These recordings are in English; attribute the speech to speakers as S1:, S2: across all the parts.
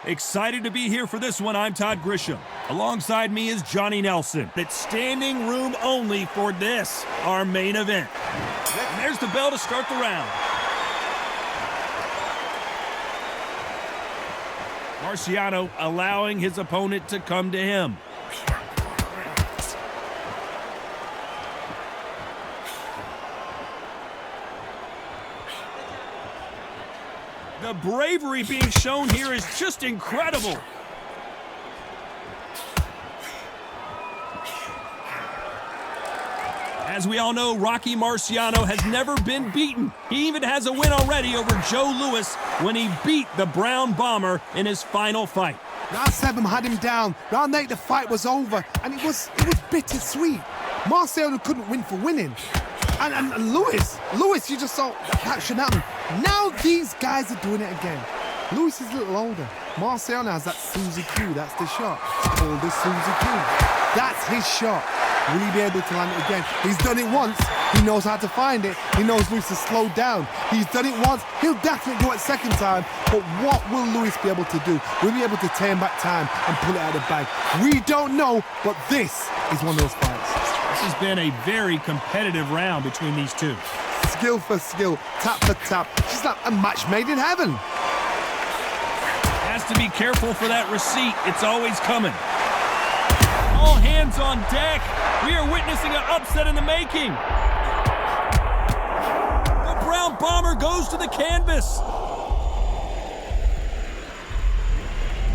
S1: Excited to be here for this one. I'm Todd Grisham. Alongside me is Johnny Nelson. It's standing room only for this, our main event. And there's the bell to start the round. Marciano allowing his opponent to come to him. The bravery being shown here is just incredible. As we all know, Rocky Marciano has never been beaten. He even has a win already over Joe Louis when he beat the Brown Bomber in his final fight.
S2: Round 7 had him down. Round 8 the fight was over, and it was bittersweet. Marciano couldn't win for winning. And Louis, you just saw that shouldn't happen. Now these guys are doing it again. Louis is a little older. Marciano has that Suzy Q, that's the shot. It's called the Suzy Q. That's his shot. Will he be able to land it again? He's done it once. He knows how to find it. He knows Louis to slow down. He's done it once. He'll definitely do it second time. But what will Louis be able to do? Will he be able to turn back time and pull it out of the bag? We don't know, but this is one of those fights.
S1: This has been a very competitive round between these two.
S2: Skill for skill, tap for tap. It's like a match made in heaven.
S1: Has to be careful for that receipt. It's always coming. All hands on deck. We are witnessing an upset in the making. The Brown Bomber goes to the canvas.
S3: 1,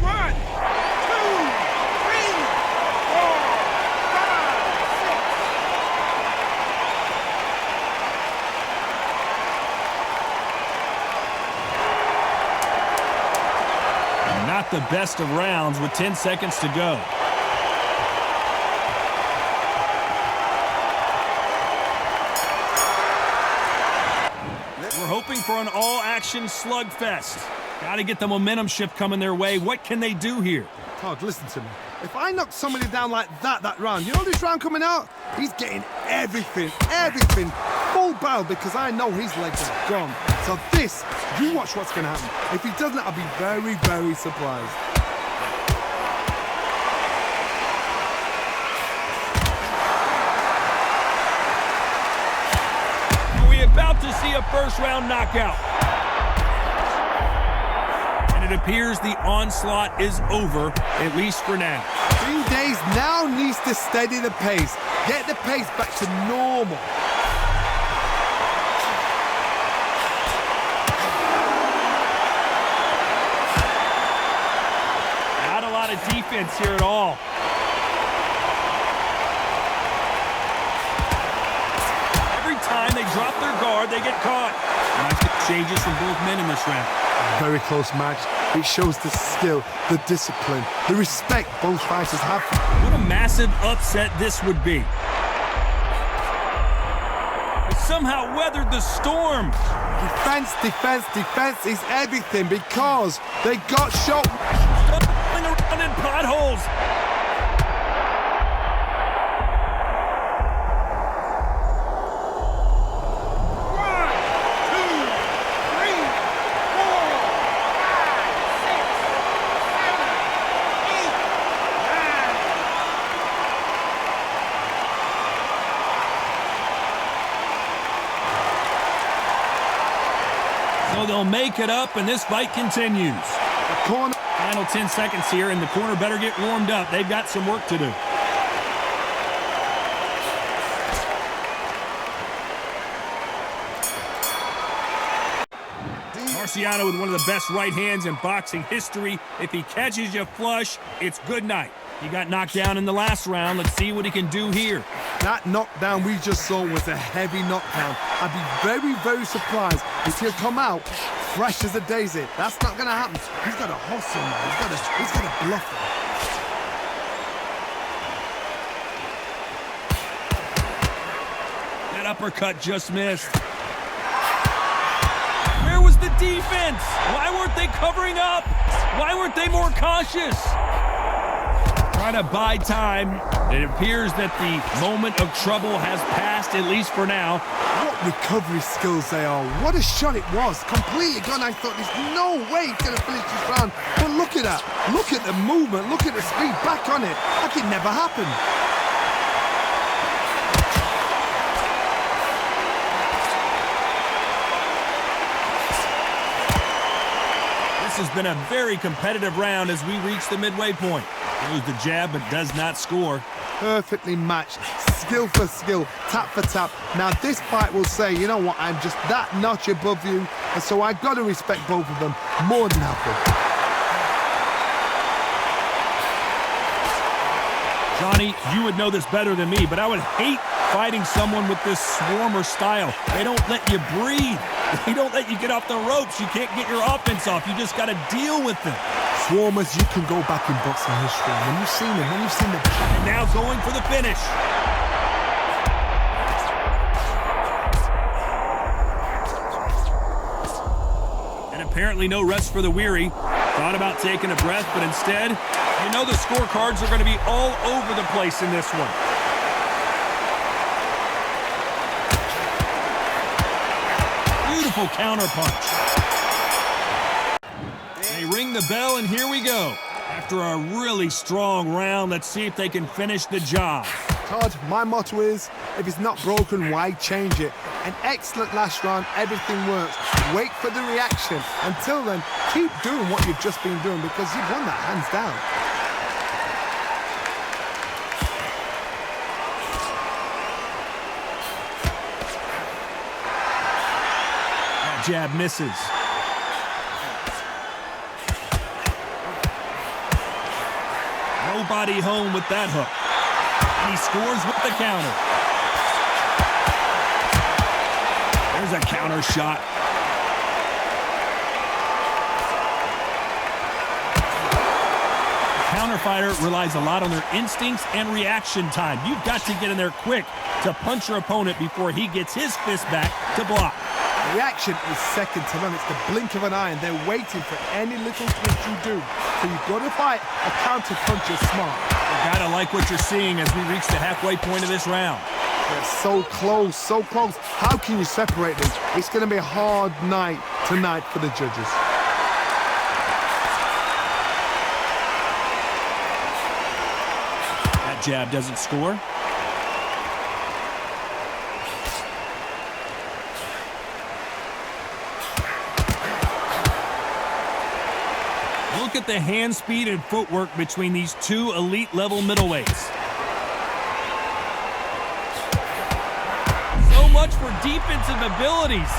S3: 2, 3, 4, 5, 6.
S1: Not the best of rounds with 10 seconds to go. We're hoping for an all-action slugfest. Got to get the momentum shift coming their way. What can they do here?
S2: Todd, listen to me. If I knock somebody down like that round, you know this round coming out? He's getting everything, full barrel, because I know his legs are gone. So this, you watch what's going to happen. If he doesn't, I'll be very, very surprised.
S1: About to see a first-round knockout. And it appears the onslaught is over, at least for now.
S2: 3 days now needs to steady the pace. Get the pace back to normal.
S1: Not a lot of defense here at all. Time they drop their guard, they get caught. Nice exchanges from both men in this round.
S2: Very close match. It shows the skill, the discipline, the respect both fighters have.
S1: What a massive upset this would be. They somehow weathered the storm.
S2: Defense is everything, because they got shot.
S1: Stumbling around in potholes. So they'll make it up, and this fight continues.
S2: The corner.
S1: Final 10 seconds here, and the corner better get warmed up. They've got some work to do. Marciano with one of the best right hands in boxing history. If he catches you flush, it's good night. He got knocked down in the last round. Let's see what he can do here.
S2: That knockdown we just saw was a heavy knockdown. I'd be very, very surprised if he'll come out fresh as a daisy. That's not going to happen. He's got to hustle now. He's got to bluff him.
S1: That uppercut just missed. Where was the defense? Why weren't they covering up? Why weren't they more cautious? Trying to buy time. It appears that the moment of trouble has passed, at least for now.
S2: What recovery skills they are. What a shot it was. Completely gone. I thought there's no way he's going to finish this round. But look at that. Look at the movement. Look at the speed. Back on it. Like it never happened.
S1: This has been a very competitive round as we reach the midway point. Throws the jab but does not score.
S2: Perfectly matched, skill for skill, tap for tap. Now this fight will say, you know what, I'm just that notch above you, and so I've got to respect both of them more than happy.
S1: Johnny, you would know this better than me, but I would hate fighting someone with this swarmer style. They don't let you breathe. They don't let you get off the ropes. You can't get your offense off. You just got to deal with them.
S2: Swarmers, you can go back in boxing history. When you've seen them,
S1: And now going for the finish. And apparently no rest for the weary. Thought about taking a breath, but instead, you know the scorecards are going to be all over the place in this one. Beautiful counter punch. They ring the bell, and here we go. After a really strong round, let's see if they can finish the job.
S2: Todd, my motto is, if it's not broken, why change it? An excellent last round, everything works. Wait for the reaction. Until then, keep doing what you've just been doing because you've won that hands down.
S1: That jab misses. Nobody home with that hook. And he scores with the counter. There's a counter shot. The counter fighter relies a lot on their instincts and reaction time. You've got to get in there quick to punch your opponent before he gets his fist back to block.
S2: Reaction is second to none. It's the blink of an eye, and they're waiting for any little twist you do. So you've got to fight a counter punch is smart.
S1: You gotta like what you're seeing as we reach the halfway point of this round.
S2: They're so close, so close. How can you separate them? It's going to be a hard night tonight for the judges.
S1: That jab doesn't score. Look at the hand speed and footwork between these two elite-level middleweights. So much for defensive abilities.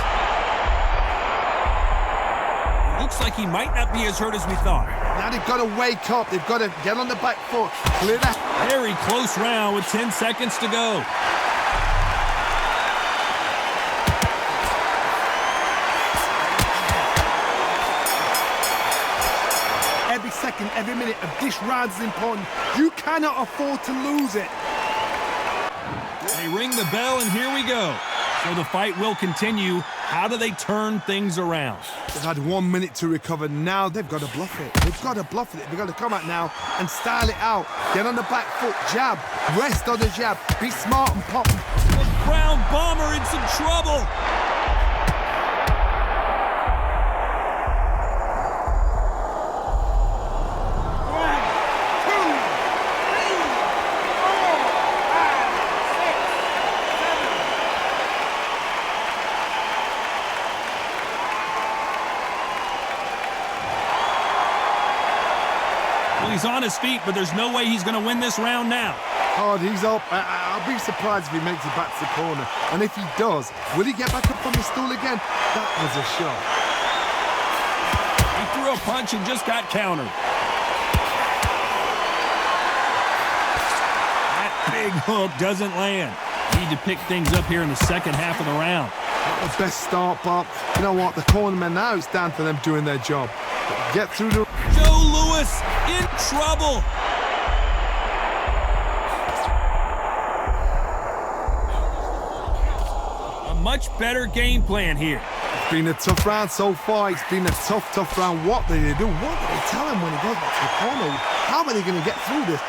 S1: It looks like he might not be as hurt as we thought.
S2: Now they've got to wake up. They've got to get on the back foot. Clear that.
S1: Very close round with 10 seconds to go.
S2: Every second, every minute of this round is important. You cannot afford to lose it.
S1: They ring the bell, and here we go. So the fight will continue. How do they turn things around?
S2: They've had 1 minute to recover. Now they've got to bluff it. They've got to bluff it. They've got to come out now and style it out. Get on the back foot, jab, rest on the jab. Be smart and pop.
S1: The ground bomber in some trouble. He's on his feet, but there's no way he's going to win this round now.
S2: Hard, he's up. I'll be surprised if he makes it back to the corner. And if he does, will he get back up on the stool again? That was a shot.
S1: He threw a punch and just got countered. That big hook doesn't land. Need to pick things up here in the second half of the round.
S2: Not the best start, but you know what? The cornermen now, it's down for them doing their job. Get through the...
S1: Joe Louis in trouble. A much better game plan here.
S2: It's been a tough round so far. It's been a tough round. What do they do? What do they tell him when he goes back to the corner? How are they going to get through this?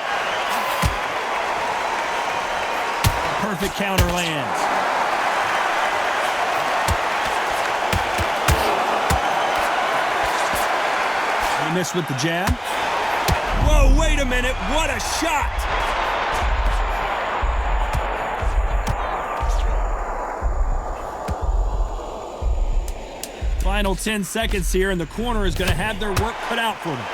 S1: Perfect counter lands. Missed with the jab. Whoa, wait a minute. What a shot. Final 10 seconds here, and the corner is going to have their work cut out for them.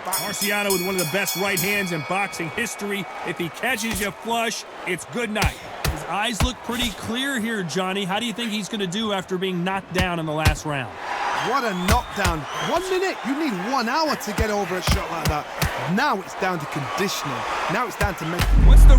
S1: Marciano with one of the best right hands in boxing history. If he catches you flush, it's good night. His eyes look pretty clear here, Johnny. How do you think he's going to do after being knocked down in the last round?
S2: What a knockdown. 1 minute, you need 1 hour to get over a shot like that. Now it's down to conditioning. Now it's down to make...
S1: What's the...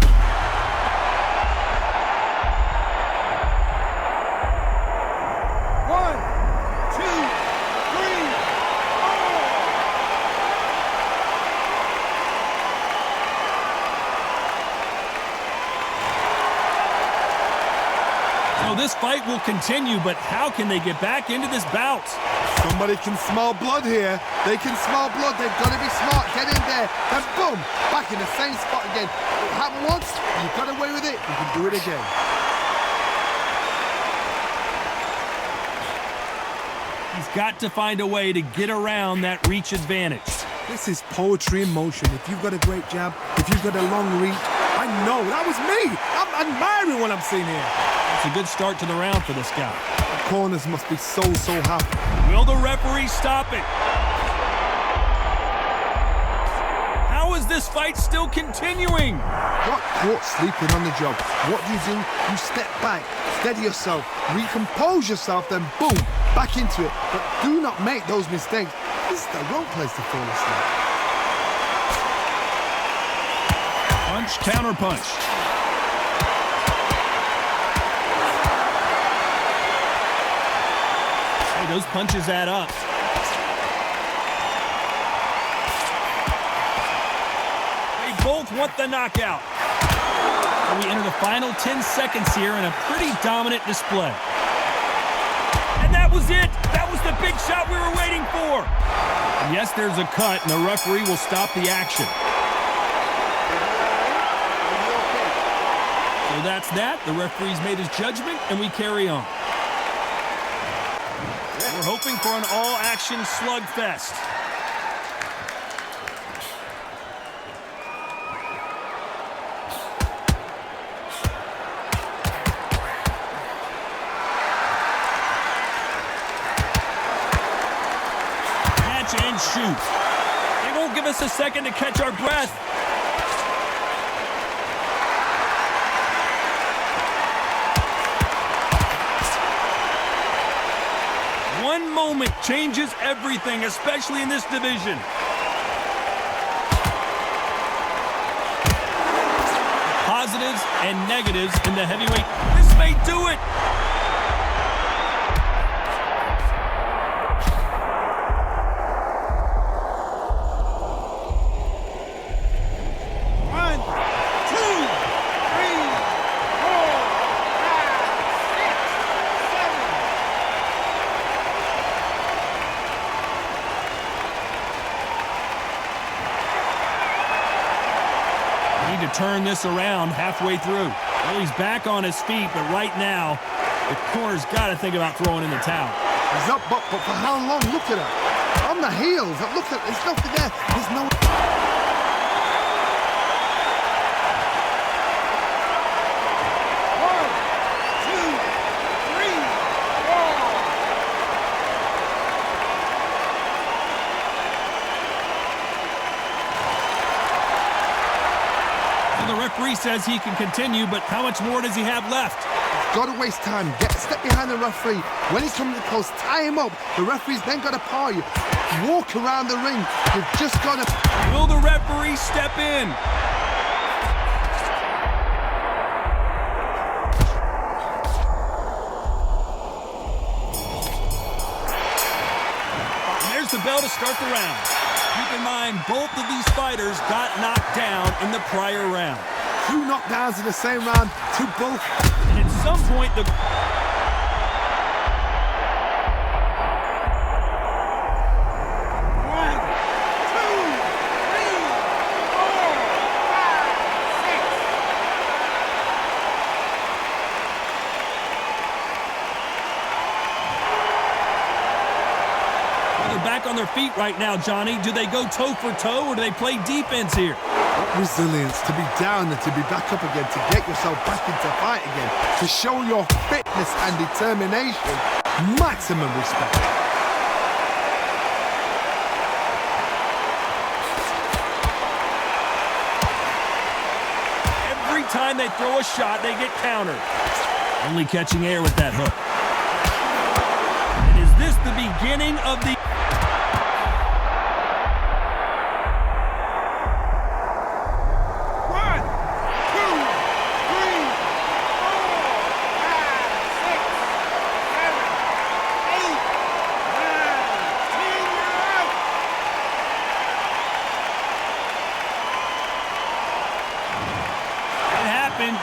S1: This fight will continue, but how can they get back into this bout?
S2: Somebody can smell blood here. They can smell blood. They've got to be smart. Get in there. Then boom, back in the same spot again. It happened once, you got away with it, you can do it again.
S1: He's got to find a way to get around that reach advantage.
S2: This is poetry in motion. If you've got a great jab, if you've got a long reach, I know, that was me. I'm admiring what I'm seeing here.
S1: It's a good start to the round for this guy.
S2: The corners must be so happy.
S1: Will the referee stop it? How is this fight still continuing?
S2: Got caught sleeping on the job. What do? You step back, steady yourself, recompose yourself, then boom, back into it. But do not make those mistakes. This is the wrong place to fall asleep.
S1: Punch, counter punch. Those punches add up. They both want the knockout. And we enter the final 10 seconds here in a pretty dominant display. And that was it. That was the big shot we were waiting for. And yes, there's a cut, and the referee will stop the action. So that's that. The referee's made his judgment, and we carry on. We're hoping for an all-action slugfest. Catch and shoot. They won't give us a second to catch our breath. One moment changes everything, especially in this division. Positives and negatives in the heavyweight. This may do it. Turn this around halfway through. Well, he's back on his feet, but right now, the corner's got to think about throwing in the towel.
S2: He's up, but for how long? Look at him. On the heels. Look at, there's nothing there. There's no...
S1: The referee says he can continue, but how much more does he have left?
S2: Got to waste time. Get a step behind the referee. When he's coming close, tie him up. The referee's then got to paw you. Walk around the ring. You've just got to...
S1: Will the referee step in? And there's the bell to start the round. Keep in mind, both of these fighters got knocked down in the prior round.
S2: 2 knockdowns in the same round, to both.
S1: And at some point, the... back on their feet right now, Johnny. Do they go toe for toe or do they play defense here?
S2: Resilience, to be down and to be back up again, to get yourself back into fight again, to show your fitness and determination. Maximum respect.
S1: Every time they throw a shot, they get countered. Only catching air with that hook. And is this the beginning of the...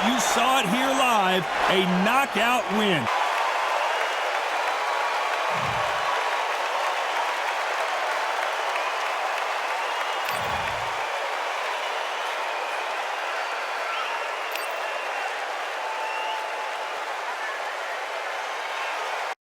S1: You saw it here live, a knockout win.